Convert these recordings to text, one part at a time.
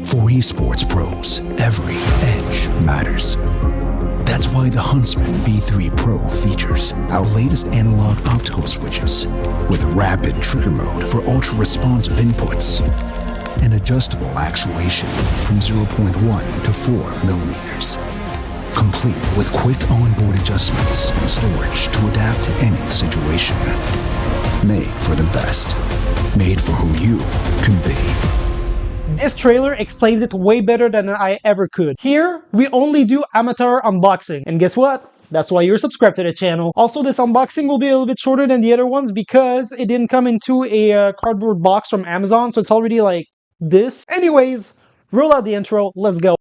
For esports pros, every edge matters. That's why the Huntsman V3 Pro features our latest analog optical switches with rapid trigger mode for ultra-responsive inputs and adjustable actuation from 0.1 to 4 millimeters, complete with quick onboard adjustments and storage to adapt to any situation. Made for the best. Made for who you can be. This trailer explains it way better than I ever could. Here, we only do amateur unboxing. And guess what? That's why you're subscribed to the channel. Also, this unboxing will be a little bit shorter than the other ones because it didn't come into a cardboard box from Amazon, so it's already like this. Anyways, roll out the intro, let's go.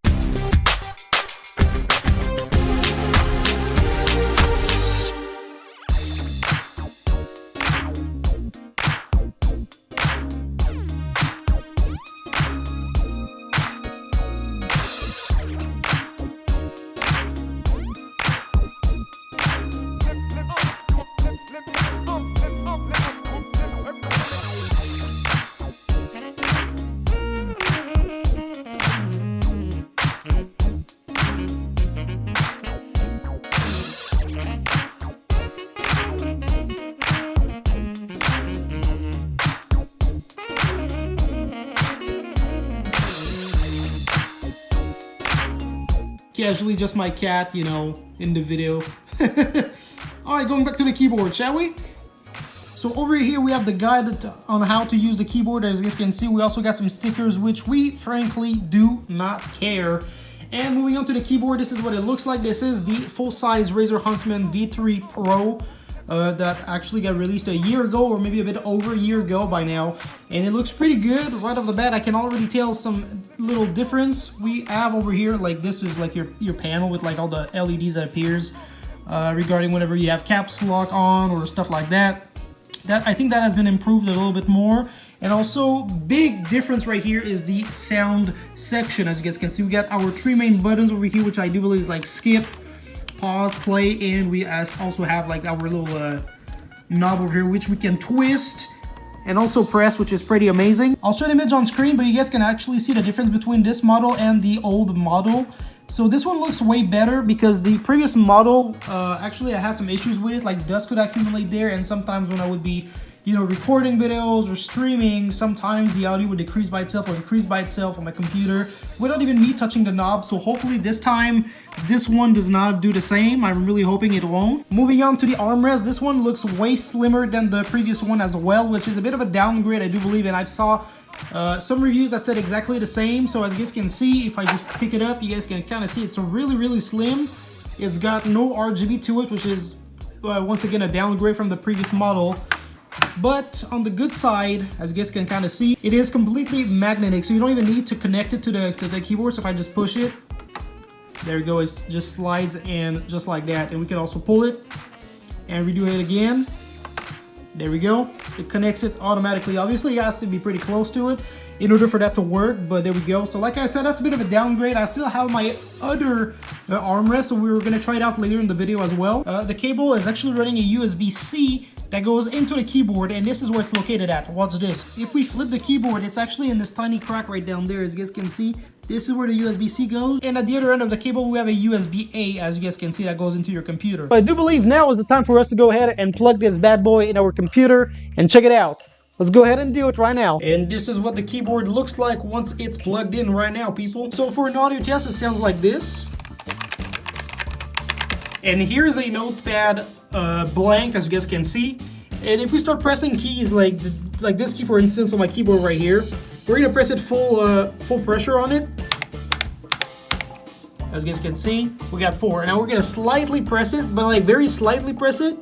Casually, just my cat, you know, in the video. Alright, going back to the keyboard, shall we? So over here we have the guide on how to use the keyboard. As you guys can see, we also got some stickers, which we frankly do not care. And moving on to the keyboard, this is what it looks like. This is the full-size Razer Huntsman V3 Pro. That actually got released a year ago, or maybe a bit over a year ago by now, and it looks pretty good right off the bat. I can already tell some little difference. We have over here, like, this is like your panel with like all the LEDs that appears regarding whenever you have caps lock on or stuff like that. I think that has been improved a little bit more. And also, big difference right here is the sound section. As you guys can see, we got our three main buttons over here, which I do believe is like skip, pause, play, and we also have like our little knob over here, which we can twist and also press, which is pretty amazing. I'll show the image on screen, but you guys can actually see the difference between this model and the old model. So this one looks way better because the previous model, actually I had some issues with it, like dust could accumulate there, and sometimes when I would be, you know, recording videos or streaming, sometimes the audio would decrease by itself or increase by itself on my computer without even me touching the knob. So hopefully this time, this one does not do the same. I'm really hoping it won't. Moving on to the armrest, this one looks way slimmer than the previous one as well, which is a bit of a downgrade, I do believe, and I saw some reviews that said exactly the same. So as you guys can see, if I just pick it up, you guys can kind of see it's really slim. It's got no RGB to it, which is once again a downgrade from the previous model. But on the good side, as you guys can kind of see, it is completely magnetic, so you don't even need to connect it to the keyboard. So if I just push it, there we go, it just slides and just like that. And we can also pull it and redo it again. There we go, it connects it automatically. Obviously, it has to be pretty close to it in order for that to work, but there we go. So like I said, that's a bit of a downgrade. I still have my other armrest, so we were gonna try it out later in the video as well. The cable is actually running a USB-C that goes into the keyboard, and this is where it's located at. Watch this. If we flip the keyboard, it's actually in this tiny crack right down there. As you guys can see, this is where the USB-C goes. And at the other end of the cable, we have a USB-A, as you guys can see, that goes into your computer. But I do believe now is the time for us to go ahead and plug this bad boy in our computer and check it out. Let's go ahead and do it right now. And this is what the keyboard looks like once it's plugged in right now, people. So for an audio test, it sounds like this. And here's a notepad blank, as you guys can see. And if we start pressing keys like this key, for instance, on my keyboard right here, we're gonna press it full pressure on it. As you guys can see, we got 4. Now we're gonna slightly press it, but like very slightly press it.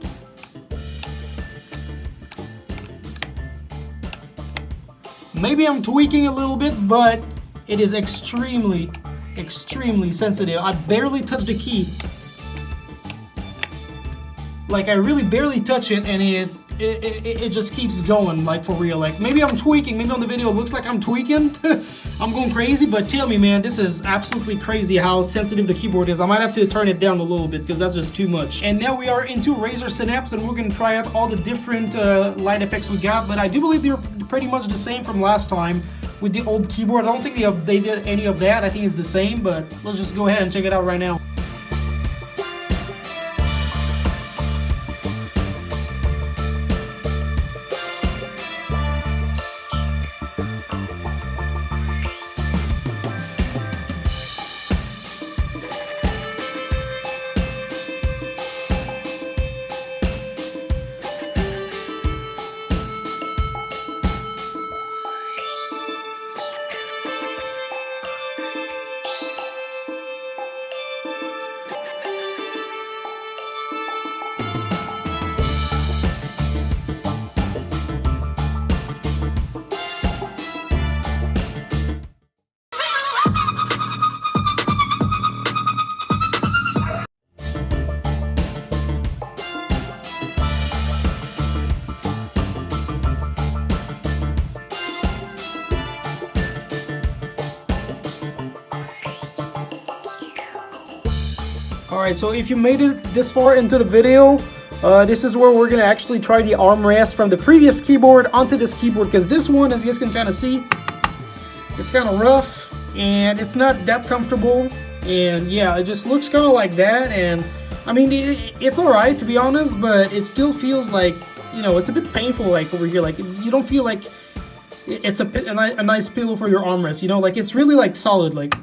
Maybe I'm tweaking a little bit, but it is extremely sensitive. I barely touch the key. Like, I really barely touch it, and it just keeps going, like, for real. Like, maybe I'm tweaking. Maybe on the video it looks like I'm tweaking. I'm going crazy, but tell me, man, this is absolutely crazy how sensitive the keyboard is. I might have to turn it down a little bit because that's just too much. And now we are into Razer Synapse, and we're going to try out all the different light effects we got, but I do believe they're pretty much the same from last time. with the old keyboard. I don't think they did any of that. I think it's the same, but let's just go ahead and check it out right now. Alright, so if you made it this far into the video, this is where we're going to actually try the armrest from the previous keyboard onto this keyboard, because this one, as you guys can kind of see, it's kind of rough, and it's not that comfortable, and yeah, it just looks kind of like that, and I mean, it's alright to be honest, but it still feels like, you know, it's a bit painful, like over here, like, you don't feel like it's a nice pillow for your armrest, you know, like, it's really like solid, like,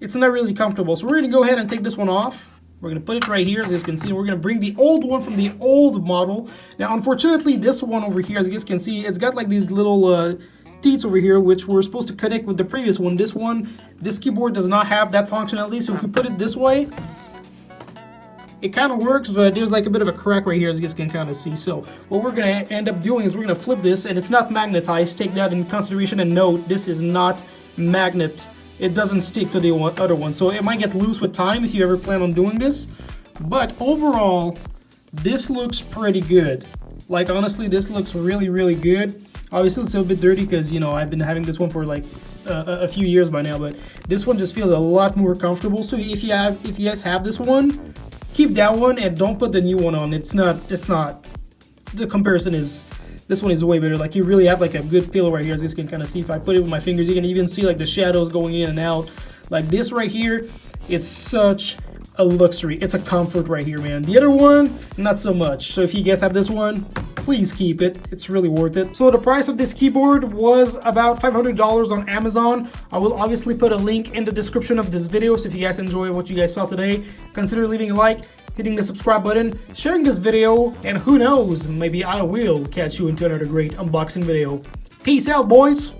it's not really comfortable, so we're going to go ahead and take this one off. We're going to put it right here, as you guys can see. We're going to bring the old one from the old model. Now, unfortunately, this one over here, as you guys can see, it's got like these little teeth over here, which were supposed to connect with the previous one. This keyboard does not have that functionality. So if we put it this way, it kind of works, but there's like a bit of a crack right here, as you guys can kind of see. So what we're going to end up doing is we're going to flip this, and it's not magnetized. Take that in consideration, and note, this is not magnet. It doesn't stick to the other one, so it might get loose with time if you ever plan on doing this. But overall, this looks pretty good. Like, honestly, this looks really, really good. Obviously, it's a bit dirty because, you know, I've been having this one for like a few years by now, but this one just feels a lot more comfortable. So if you guys have this one, keep that one and don't put the new one on. It's not. The comparison is. This one is way better. Like, you really have like a good pillow right here, as you guys can kind of see. If I put it with my fingers, you can even see like the shadows going in and out. Like this right here, it's such a luxury. It's a comfort right here, man. The other one, not so much. So if you guys have this one, please keep it. It's really worth it. So the price of this keyboard was about $500 on Amazon. I will obviously put a link in the description of this video. So if you guys enjoy what you guys saw today, consider leaving a like, hitting the subscribe button, sharing this video, and who knows, maybe I will catch you into another great unboxing video. Peace out, boys!